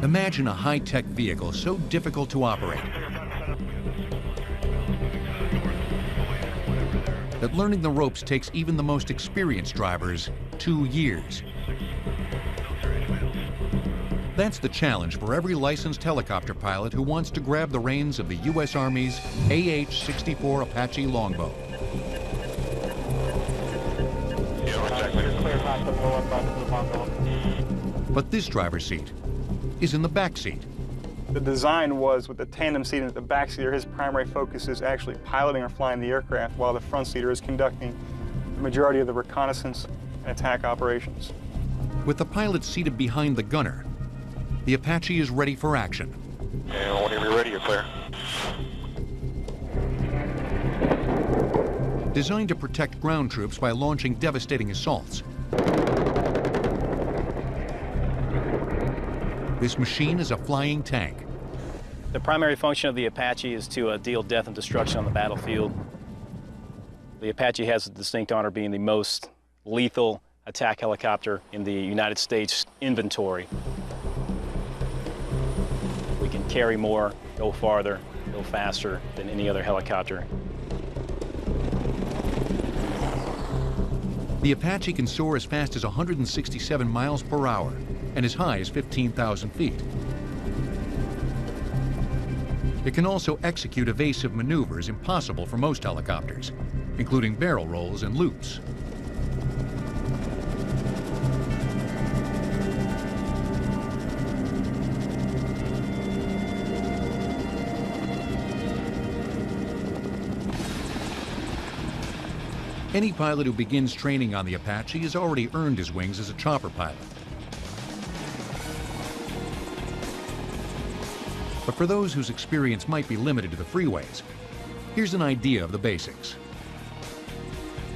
Imagine a high-tech vehicle so difficult to operate that learning the ropes takes even the most experienced drivers 2 years. That's the challenge for every licensed helicopter pilot who wants to grab the reins of the U.S. Army's AH-64 Apache longboat. But this driver's seat is in the back seat. The design was with the tandem seat in the back seater, his primary focus is actually piloting or flying the aircraft, while the front seater is conducting the majority of the reconnaissance and attack operations. With the pilot seated behind the gunner, the Apache is ready for action. And whenever you're ready, you're clear. Designed to protect ground troops by launching devastating assaults, this machine is a flying tank. The primary function of the Apache is to deal death and destruction on the battlefield. The Apache has the distinct honor of being the most lethal attack helicopter in the United States inventory. We can carry more, go farther, go faster than any other helicopter. The Apache can soar as fast as 167 miles per hour and as high as 15,000 feet. It can also execute evasive maneuvers impossible for most helicopters, including barrel rolls and loops. Any pilot who begins training on the Apache has already earned his wings as a chopper pilot. But for those whose experience might be limited to the freeways, here's an idea of the basics.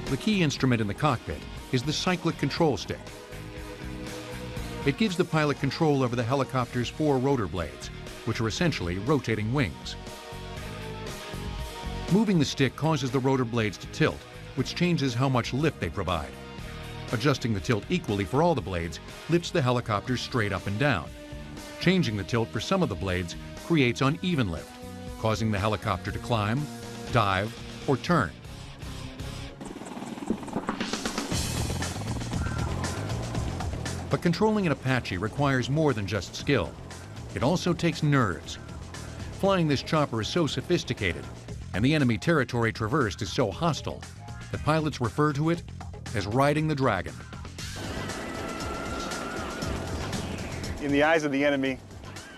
The key instrument in the cockpit is the cyclic control stick. It gives the pilot control over the helicopter's 4 rotor blades, which are essentially rotating wings. Moving the stick causes the rotor blades to tilt, which changes how much lift they provide. Adjusting the tilt equally for all the blades lifts the helicopter straight up and down. Changing the tilt for some of the blades creates uneven lift, causing the helicopter to climb, dive, or turn. But controlling an Apache requires more than just skill. It also takes nerves. Flying this chopper is so sophisticated, and the enemy territory traversed is so hostile, that pilots refer to it as riding the dragon. In the eyes of the enemy,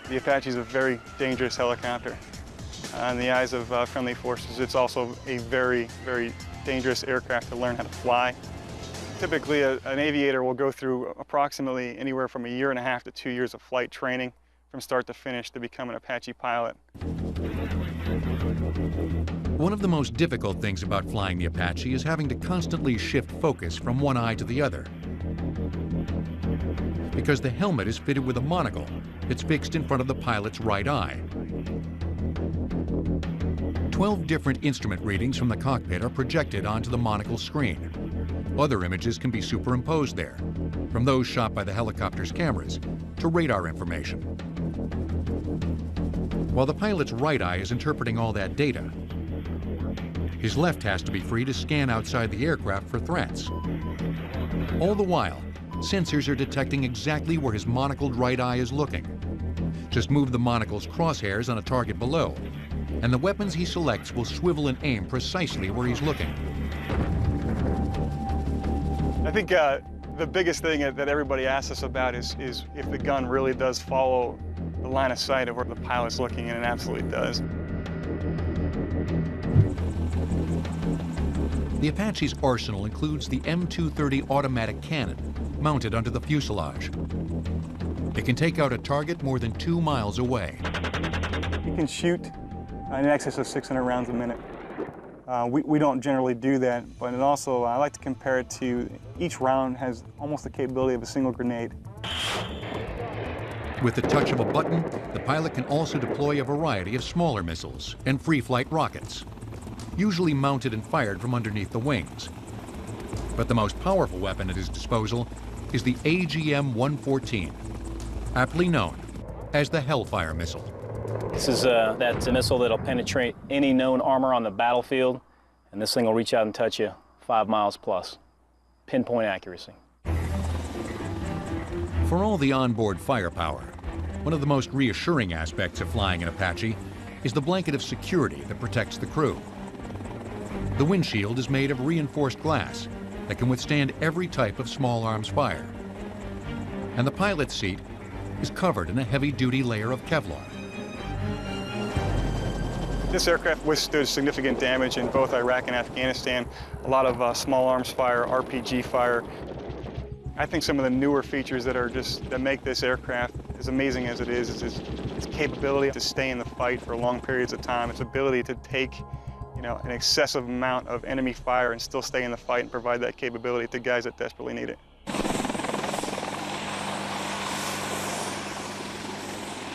the Apache is a very dangerous helicopter. In the eyes of friendly forces, it's also a very, very dangerous aircraft to learn how to fly. Typically, an aviator will go through approximately anywhere from 1.5 years to 2 years of flight training from start to finish to become an Apache pilot. One of the most difficult things about flying the Apache is having to constantly shift focus from one eye to the other. Because the helmet is fitted with a monocle that's fixed in front of the pilot's right eye. 12 different instrument readings from the cockpit are projected onto the monocle screen. Other images can be superimposed there, from those shot by the helicopter's cameras to radar information. While the pilot's right eye is interpreting all that data, his left has to be free to scan outside the aircraft for threats. All the while, sensors are detecting exactly where his monocled right eye is looking. Just move the monocle's crosshairs on a target below, and the weapons he selects will swivel and aim precisely where he's looking. I think the biggest thing that everybody asks us about is if the gun really does follow the line of sight of where the pilot's looking, and it absolutely does. The Apache's arsenal includes the M230 automatic cannon mounted under the fuselage. It can take out a target more than 2 miles away. You can shoot in excess of 600 rounds a minute. We don't generally do that, but it also, I like to compare it to each round has almost the capability of a single grenade. With the touch of a button, the pilot can also deploy a variety of smaller missiles and free-flight rockets, usually mounted and fired from underneath the wings. But the most powerful weapon at his disposal is the AGM-114, aptly known as the Hellfire missile. This is that missile that'll penetrate any known armor on the battlefield, and this thing will reach out and touch you 5 miles plus. Pinpoint accuracy. For all the onboard firepower, one of the most reassuring aspects of flying an Apache is the blanket of security that protects the crew. The windshield is made of reinforced glass that can withstand every type of small arms fire. And the pilot's seat is covered in a heavy-duty layer of Kevlar. This aircraft withstood significant damage in both Iraq and Afghanistan. A lot of small arms fire, RPG fire. I think some of the newer features that make this aircraft as amazing as it is its capability to stay in the fight for long periods of time, its ability to take, an excessive amount of enemy fire and still stay in the fight and provide that capability to guys that desperately need it.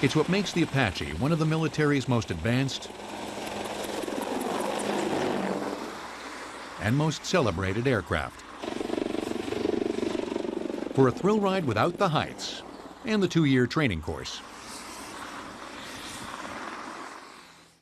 It's what makes the Apache one of the military's most advanced and most celebrated aircraft. For a thrill ride without the heights and the 2-year training course,